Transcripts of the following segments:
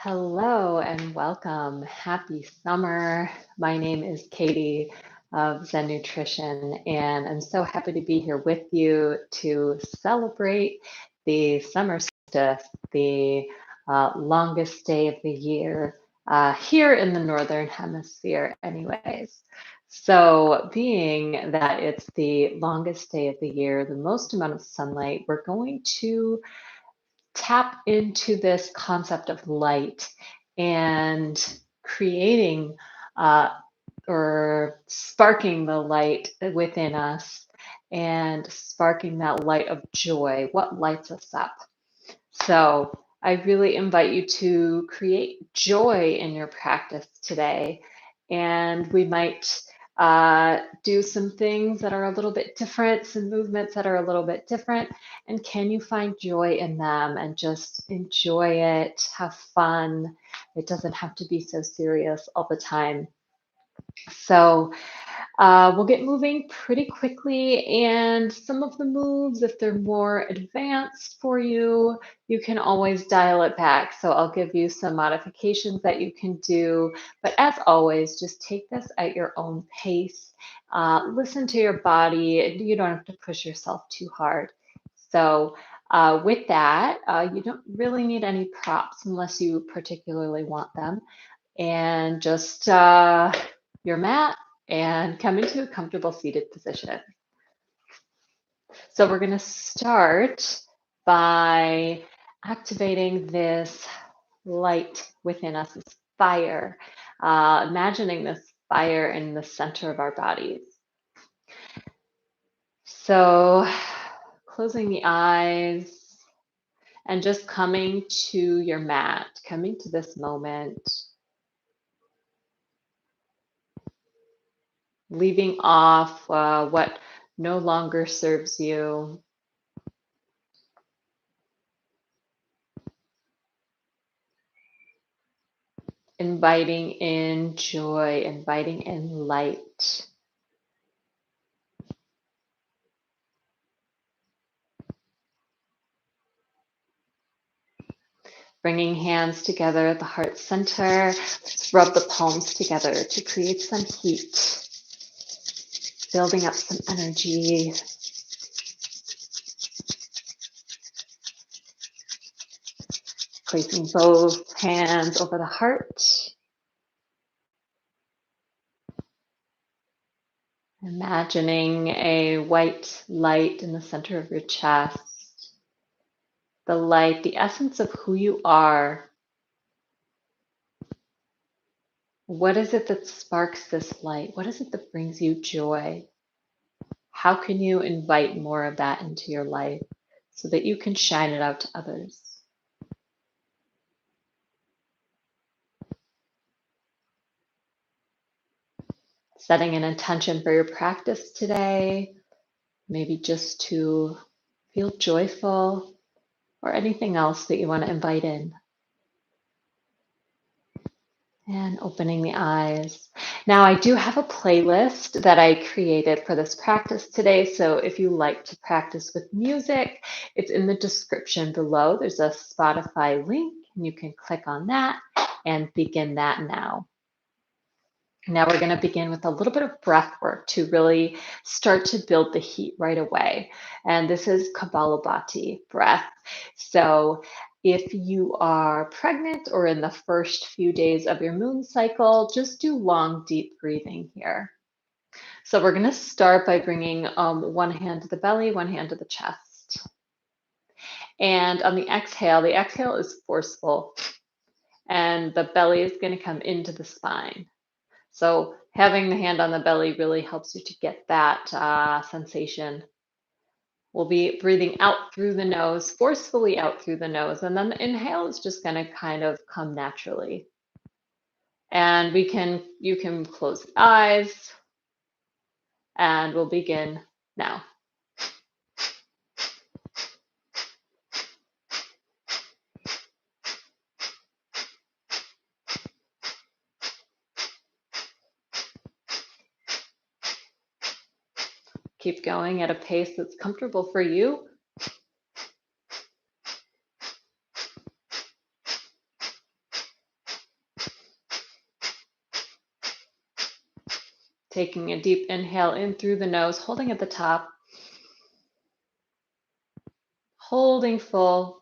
Hello and welcome. Happy summer. My name is Katie of Zen Nutrition, and I'm so happy to be here with you to celebrate the summer solstice, the longest day of the year here in the Northern Hemisphere, anyways. So, being that it's the longest day of the year, the most amount of sunlight, we're going to tap into this concept of light and creating uh, or sparking the light within us and sparking that light of joy, what lights us up. So I really invite you to create joy in your practice today. And we might do some things that are a little bit different, some movements that are a little bit different. And can you find joy in them and just enjoy it, have fun? It doesn't have to be so serious all the time. So we'll get moving pretty quickly, and some of the moves, if they're more advanced for you, you can always dial it back. So I'll give you some modifications that you can do, but as always, just take this at your own pace. Listen to your body. You don't have to push yourself too hard. So with that, you don't really need any props unless you particularly want them. And just your mat and come into a comfortable seated position. So we're going to start by activating this light within us, this fire, imagining this fire in the center of our bodies. So closing the eyes and just coming to your mat, coming to this moment, leaving off what no longer serves you. Inviting in joy, inviting in light. Bringing hands together at the heart center. Rub the palms together to create some heat. Building up some energy. Placing both hands over the heart. Imagining a white light in the center of your chest. The light, the essence of who you are. What is it that sparks this light? What is it that brings you joy? How can you invite more of that into your life so that you can shine it out to others? Setting an intention for your practice today, maybe just to feel joyful or anything else that you want to invite in. And opening the eyes. Now, I do have a playlist that I created for this practice today. So if you like to practice with music, it's in the description below. There's a Spotify link, and you can click on that and begin that now. Now we're going to begin with a little bit of breath work to really start to build the heat right away. And this is Kapalabhati breath. So if you are pregnant or in the first few days of your moon cycle, just do long, deep breathing here. So we're going to start by bringing one hand to the belly, one hand to the chest. And on the exhale is forceful, and the belly is going to come into the spine. So having the hand on the belly really helps you to get that sensation. We'll be breathing out through the nose, forcefully out through the nose, and then the inhale is just going to kind of come naturally. And you can close the eyes, and we'll begin now. Keep going at a pace that's comfortable for you. Taking a deep inhale in through the nose, holding at the top, holding full,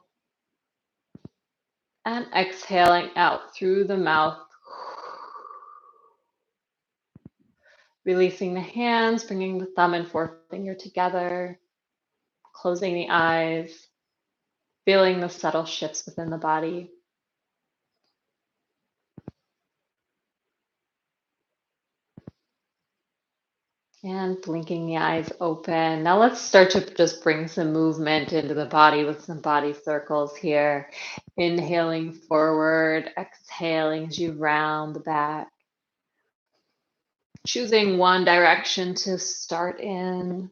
and exhaling out through the mouth. Releasing the hands, bringing the thumb and forefinger together, closing the eyes, feeling the subtle shifts within the body. And blinking the eyes open. Now let's start to just bring some movement into the body with some body circles here. Inhaling forward, exhaling as you round the back. Choosing one direction to start in.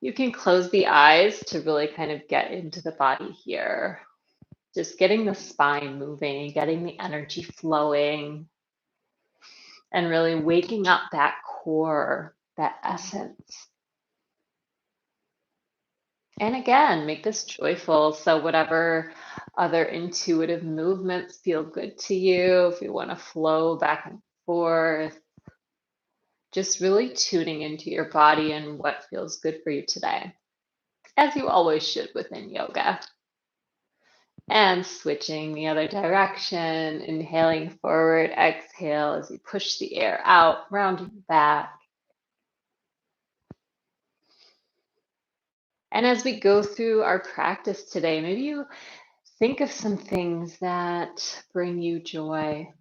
You can close the eyes to really kind of get into the body here. Just getting the spine moving, getting the energy flowing, and really waking up that core, that essence. And again, make this joyful. So whatever other intuitive movements feel good to you, if you want to flow back and forth, just really tuning into your body and what feels good for you today, as you always should within yoga. And switching the other direction, inhaling forward, exhale as you push the air out, rounding back. And as we go through our practice today, maybe you think of some things that bring you joy.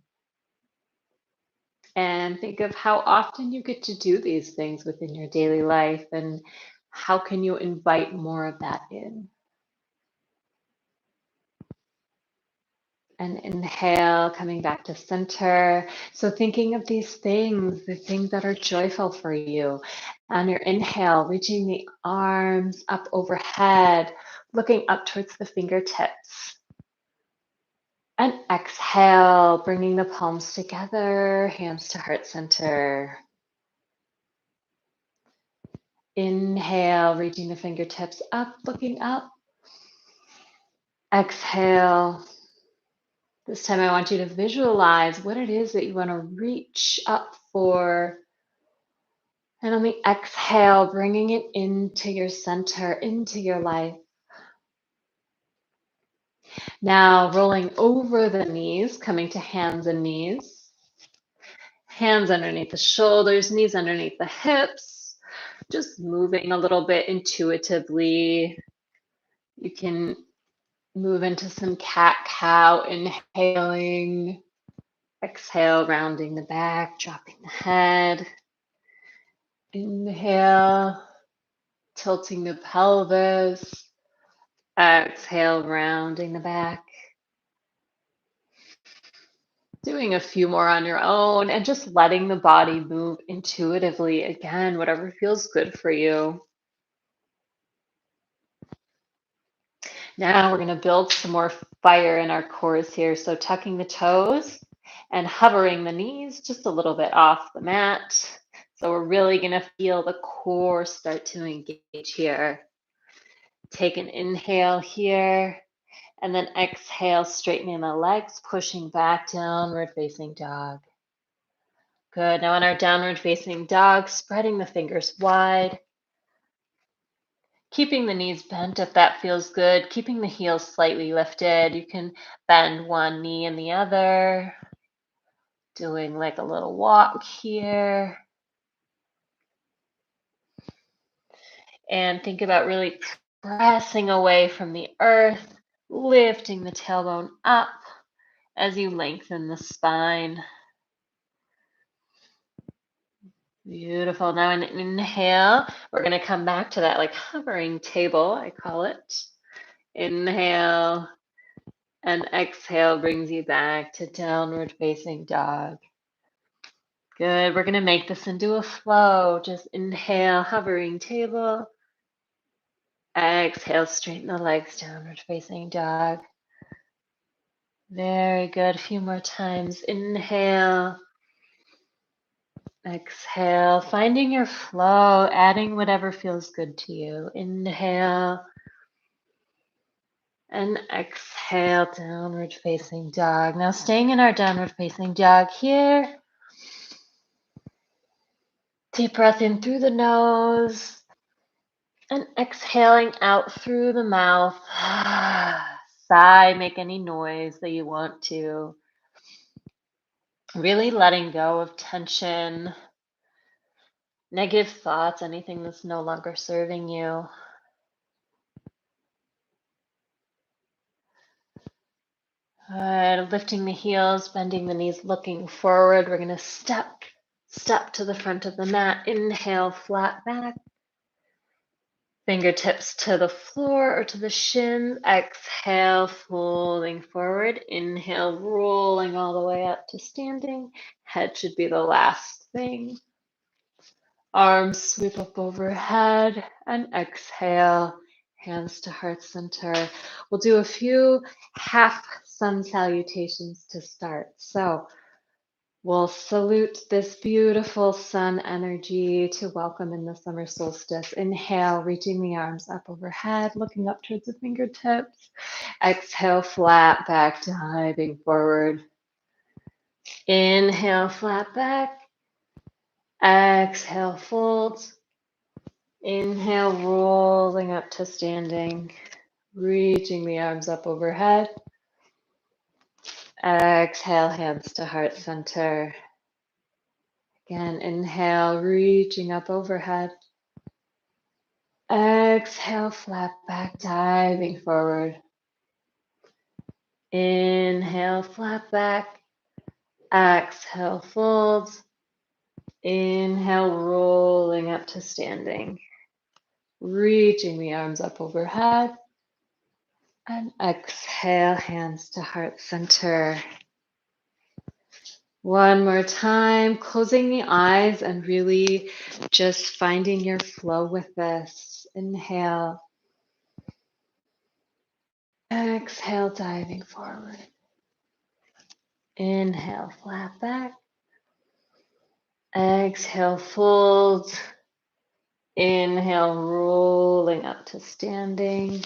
And think of how often you get to do these things within your daily life and how can you invite more of that in. And inhale, coming back to center. So thinking of these things, the things that are joyful for you. On your inhale, reaching the arms up overhead, looking up towards the fingertips. And exhale, bringing the palms together, hands to heart center. Inhale, reaching the fingertips up, looking up. Exhale. This time I want you to visualize what it is that you want to reach up for. And on the exhale, bringing it into your center, into your life. Now rolling over the knees, coming to hands and knees. Hands underneath the shoulders, knees underneath the hips. Just moving a little bit intuitively. You can move into some cat-cow, inhaling. Exhale, rounding the back, dropping the head. Inhale, tilting the pelvis. Exhale, rounding the back. Doing a few more on your own and just letting the body move intuitively. Again, whatever feels good for you. Now we're going to build some more fire in our cores here. So tucking the toes and hovering the knees just a little bit off the mat. So we're really going to feel the core start to engage here. Take an inhale here. And then exhale, straightening the legs, pushing back, downward facing dog. Good. Now on our downward facing dog, spreading the fingers wide. Keeping the knees bent if that feels good. Keeping the heels slightly lifted. You can bend one knee and the other. Doing like a little walk here. And think about really pressing away from the earth, lifting the tailbone up as you lengthen the spine. Beautiful. Now an inhale, we're going to come back to that like hovering table, I call it. Inhale and exhale brings you back to downward facing dog. Good. We're going to make this into a flow. Just inhale, hovering table. Exhale, straighten the legs, downward facing dog. Very good. A few more times. Inhale. Exhale, finding your flow, adding whatever feels good to you. Inhale and exhale, downward facing dog. Now staying in our downward facing dog here. Deep breath in through the nose and exhaling out through the mouth. Sigh, make any noise that you want to. Really letting go of tension, negative thoughts, anything that's no longer serving you. Good. Lifting the heels, bending the knees, looking forward. We're going to step to the front of the mat. Inhale, flat back. Fingertips to the floor or to the shins. Exhale, folding forward. Inhale, rolling all the way up to standing. Head should be the last thing. Arms sweep up overhead and exhale. Hands to heart center. We'll do a few half sun salutations to start. So we'll salute this beautiful sun energy to welcome in the summer solstice. Inhale, reaching the arms up overhead, looking up towards the fingertips. Exhale, flat back, diving forward. Inhale, flat back. Exhale, fold. Inhale, rolling up to standing, reaching the arms up overhead. Exhale, hands to heart center. Again, inhale, reaching up overhead. Exhale, flat back, diving forward. Inhale, flat back. Exhale, fold. Inhale, rolling up to standing, reaching the arms up overhead. And exhale, hands to heart center. One more time, closing the eyes and really just finding your flow with this. Inhale. Exhale, diving forward. Inhale, flat back. Exhale, fold. Inhale, rolling up to standing.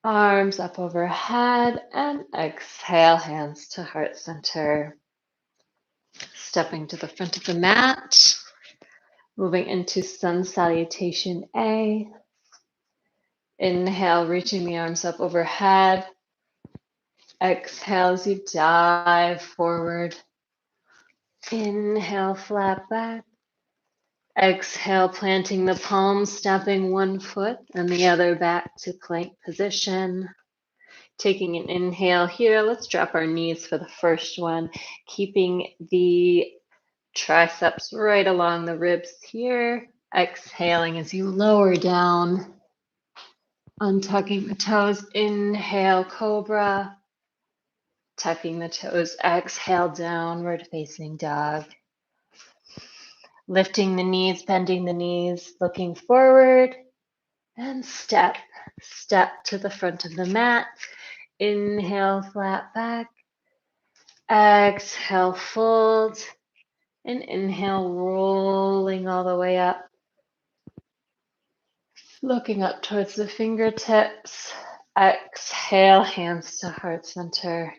Arms up overhead. And exhale, hands to heart center. Stepping to the front of the mat. Moving into sun salutation A. Inhale, reaching the arms up overhead. Exhale as you dive forward. Inhale, flat back. Exhale, planting the palms, stepping one foot and the other back to plank position. Taking an inhale here. Let's drop our knees for the first one, keeping the triceps right along the ribs here. Exhaling as you lower down, untucking the toes. Inhale, cobra. Tucking the toes. Exhale, downward facing dog. Lifting the knees, bending the knees, looking forward. And step to the front of the mat. Inhale, flat back. Exhale, fold. And inhale, rolling all the way up. Looking up towards the fingertips. Exhale, hands to heart center.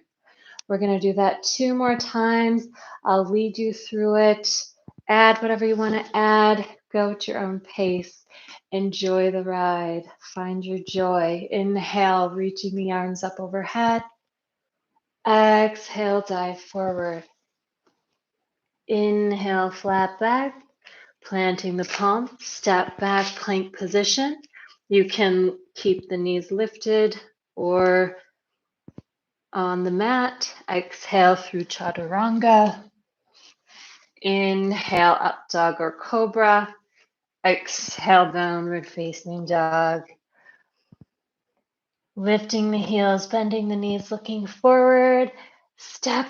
We're going to do that 2 more times. I'll lead you through it. Add whatever you want to add. Go at your own pace. Enjoy the ride. Find your joy. Inhale, reaching the arms up overhead. Exhale, dive forward. Inhale, flat back. Planting the palm, step back, plank position. You can keep the knees lifted or on the mat. Exhale through chaturanga. Inhale, up dog or cobra. Exhale, downward facing dog. Lifting the heels, bending the knees, looking forward. Step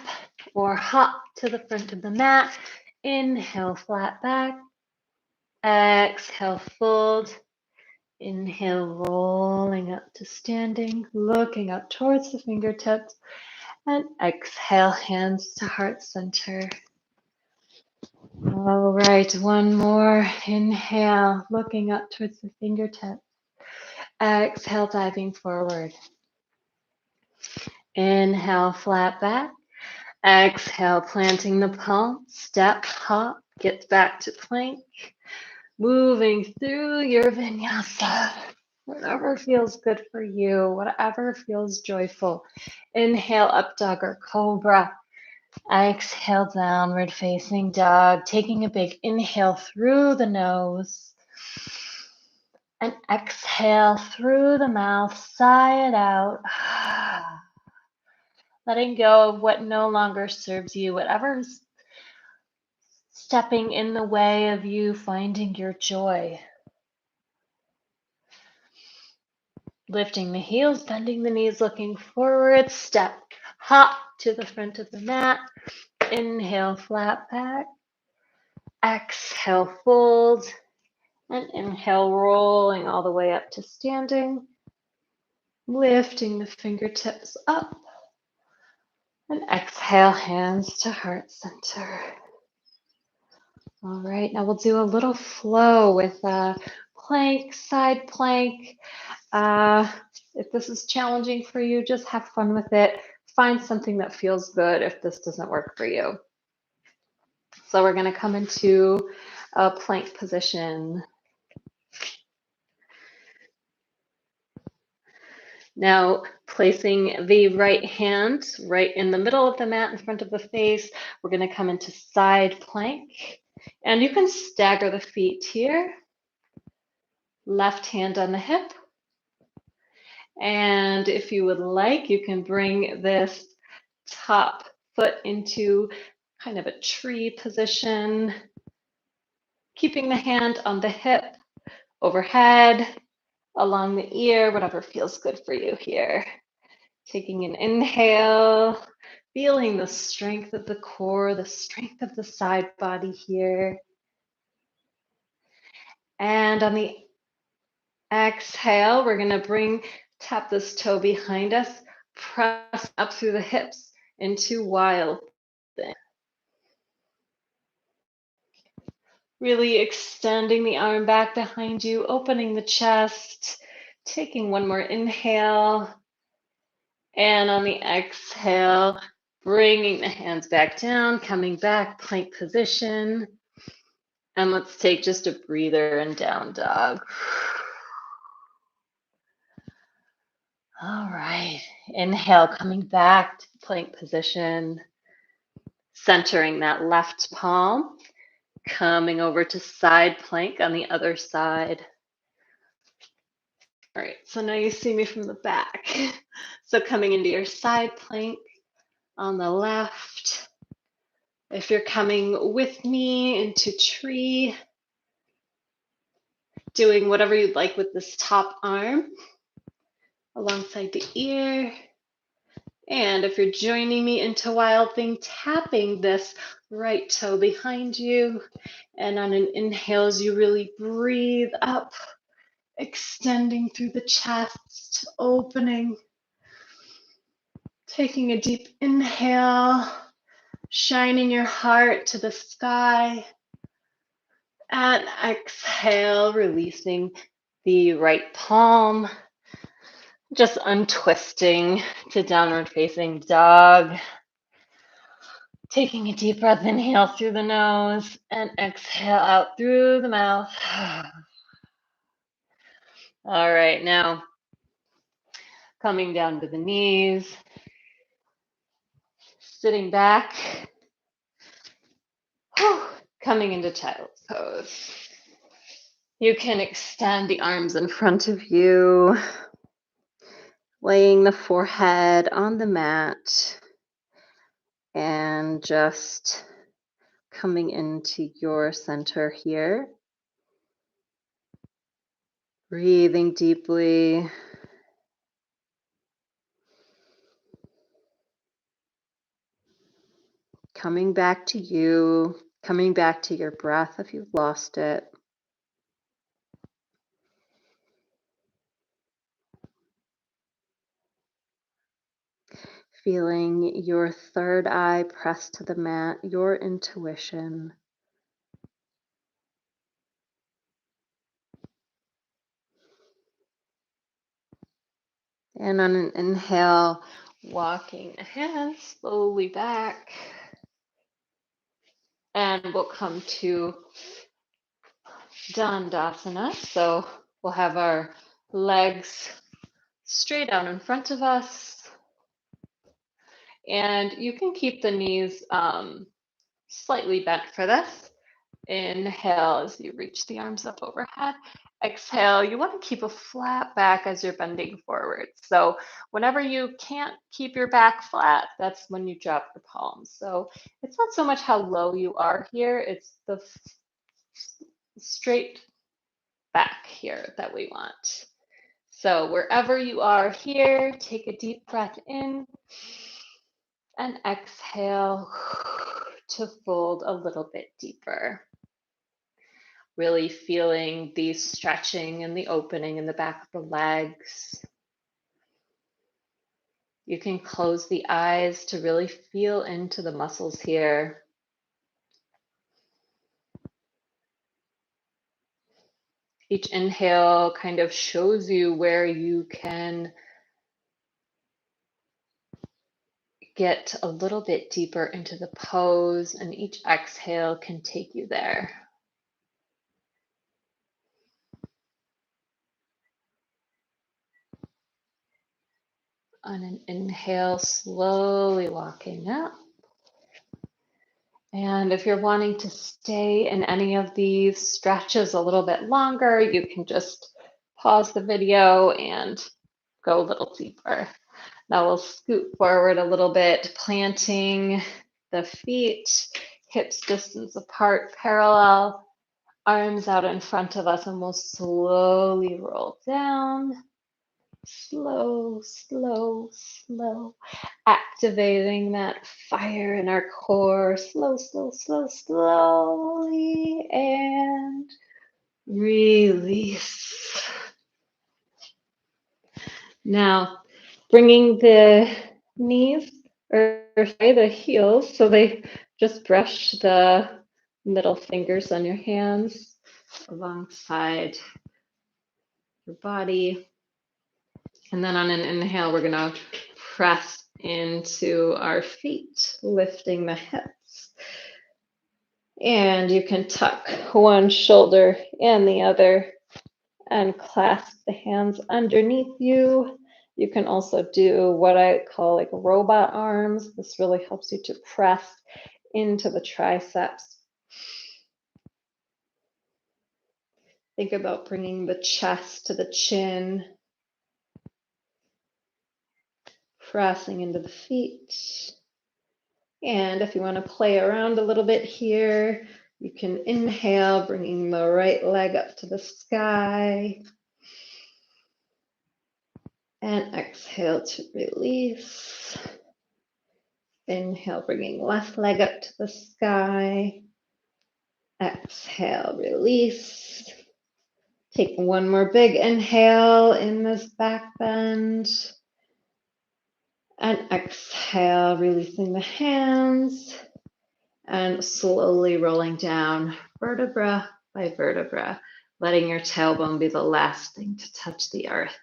or hop to the front of the mat. Inhale, flat back. Exhale, fold. Inhale, rolling up to standing, looking up towards the fingertips. And exhale, hands to heart center. All right, one more. Inhale, looking up towards the fingertips. Exhale, diving forward. Inhale, flat back. Exhale, planting the palm, step, hop. Get back to plank, moving through your vinyasa. Whatever feels good for you, whatever feels joyful. Inhale, up dog or cobra. Exhale, downward facing dog. Taking a big inhale through the nose. And exhale through the mouth, sigh it out. Letting go of what no longer serves you, whatever's stepping in the way of you finding your joy. Lifting the heels, bending the knees, looking forward, step, hop to the front of the mat. Inhale, flat back. Exhale, fold. And inhale, rolling all the way up to standing. Lifting the fingertips up. And exhale, hands to heart center. All right, now we'll do a little flow with plank, side plank. If this is challenging for you, just have fun with it. Find something that feels good if this doesn't work for you. So we're going to come into a plank position. Now, placing the right hand right in the middle of the mat in front of the face, we're going to come into side plank. And you can stagger the feet here. Left hand on the hip. And if you would like, you can bring this top foot into kind of a tree position, keeping the hand on the hip, overhead, along the ear, whatever feels good for you here. Taking an inhale, feeling the strength of the core, the strength of the side body here. And on the exhale, we're going to tap this toe behind us, press up through the hips into wild thing. Really extending the arm back behind you, opening the chest, taking one more inhale. And on the exhale, bringing the hands back down, coming back, plank position. And let's take just a breather and down dog. All right, inhale, coming back to plank position, centering that left palm, coming over to side plank on the other side. All right, so now you see me from the back. So coming into your side plank on the left. If you're coming with me into tree, doing whatever you'd like with this top arm alongside the ear. And if you're joining me into wild thing, tapping this right toe behind you. And on an inhale, as you really breathe up, extending through the chest, opening. Taking a deep inhale, shining your heart to the sky. And exhale, releasing the right palm. Just untwisting to downward facing dog. Taking a deep breath, inhale through the nose and exhale out through the mouth. All right, now coming down to the knees, sitting back, coming into child's pose. You can extend the arms in front of you, laying the forehead on the mat and just coming into your center here. Breathing deeply. Coming back to you, coming back to your breath if you've lost it. Feeling your third eye pressed to the mat, your intuition. And on an inhale, walking the hands slowly back. And we'll come to Dandasana. So we'll have our legs straight out in front of us. And you can keep the knees slightly bent for this. Inhale as you reach the arms up overhead. Exhale, you want to keep a flat back as you're bending forward. So whenever you can't keep your back flat, that's when you drop your palms. So it's not so much how low you are here, it's the straight back here that we want. So wherever you are here, take a deep breath in and exhale to fold a little bit deeper. Really feeling the stretching and the opening in the back of the legs. You can close the eyes to really feel into the muscles here. Each inhale kind of shows you where you can get a little bit deeper into the pose, and each exhale can take you there. On an inhale, slowly walking up. And if you're wanting to stay in any of these stretches a little bit longer, you can just pause the video and go a little deeper. Now we'll scoot forward a little bit, planting the feet, hips distance apart, parallel, arms out in front of us, and we'll slowly roll down. Slow, slow, slow. Activating that fire in our core. Slow, slow, slow, slowly. And release. Now, bringing the knees, or sorry, the heels, so they just brush the middle fingers on your hands alongside your body. And then on an inhale, we're going to press into our feet, lifting the hips. And you can tuck one shoulder and the other and clasp the hands underneath you. You can also do what I call like robot arms. This really helps you to press into the triceps. Think about bringing the chest to the chin, pressing into the feet. And if you want to play around a little bit here, you can inhale, bringing the right leg up to the sky. And exhale to release. Inhale, bringing left leg up to the sky. Exhale, release. Take one more big inhale in this back bend. And exhale, releasing the hands. And slowly rolling down vertebra by vertebra, letting your tailbone be the last thing to touch the earth.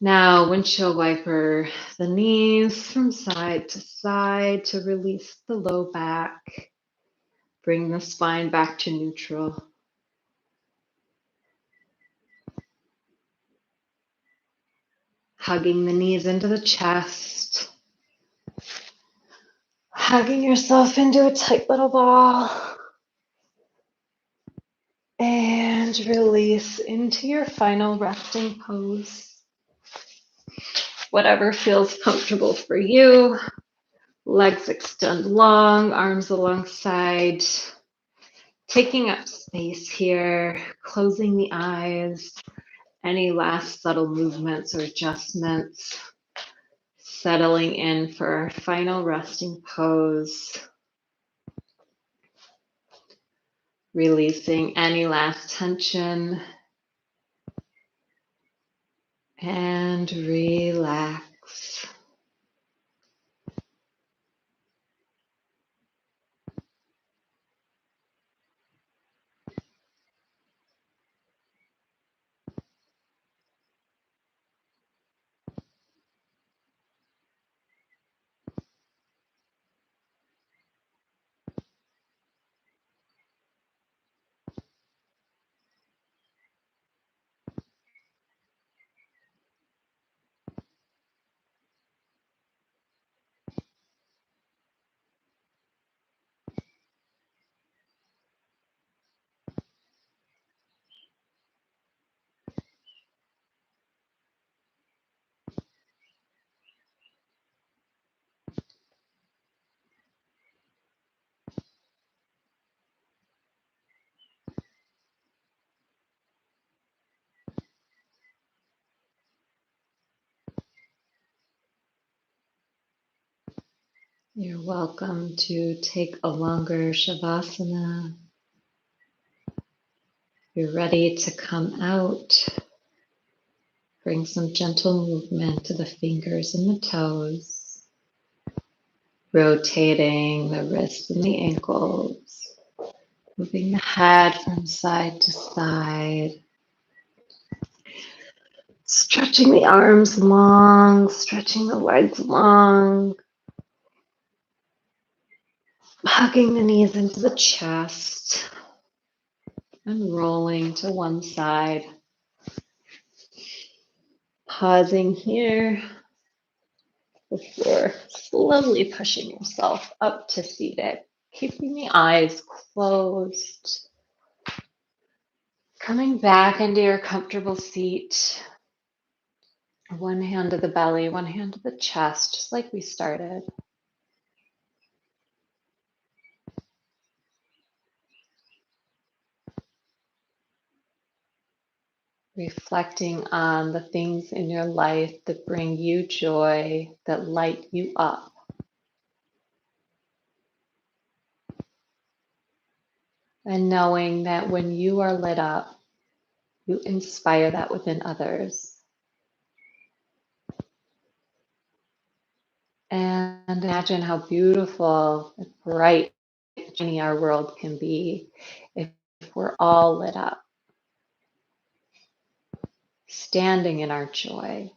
Now, windshield wiper the knees from side to release the low back. Bring the spine back to neutral. Hugging the knees into the chest. Hugging yourself into a tight little ball. And release into your final resting pose. Whatever feels comfortable for you. Legs extend long, arms alongside. Taking up space here, closing the eyes. Any last subtle movements or adjustments. Settling in for our final resting pose. Releasing any last tension. And relax. You're welcome to take a longer Shavasana. You're ready to come out. Bring some gentle movement to the fingers and the toes, rotating the wrists and the ankles, moving the head from side to side, stretching the arms long, stretching the legs long, hugging the knees into the chest, and rolling to one side. Pausing here before slowly pushing yourself up to seated, keeping the eyes closed. Coming back into your comfortable seat. One hand to the belly, one hand to the chest, just like we started. Reflecting on the things in your life that bring you joy, that light you up. And knowing that when you are lit up, you inspire that within others. And imagine how beautiful and bright our world can be if we're all lit up, standing in our joy.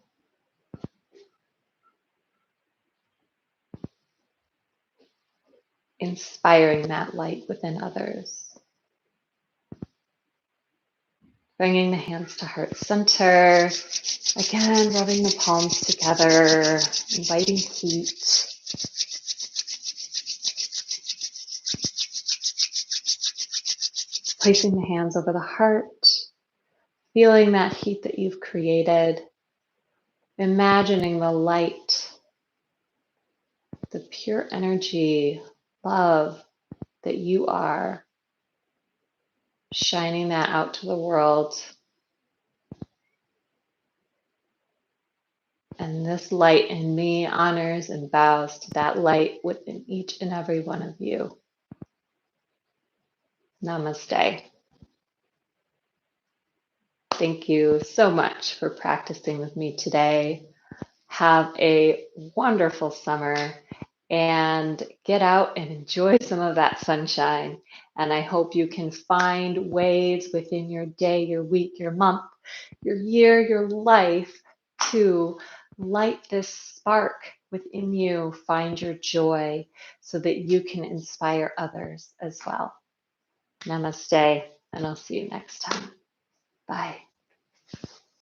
Inspiring that light within others. Bringing the hands to heart center. Again, rubbing the palms together, inviting heat. Placing the hands over the heart, feeling that heat that you've created. Imagining the light, the pure energy, love that you are, shining that out to the world. And this light in me honors and bows to that light within each and every one of you. Namaste. Thank you so much for practicing with me today. Have a wonderful summer and get out and enjoy some of that sunshine. And I hope you can find ways within your day, your week, your month, your year, your life to light this spark within you, find your joy so that you can inspire others as well. Namaste, and I'll see you next time. Bye.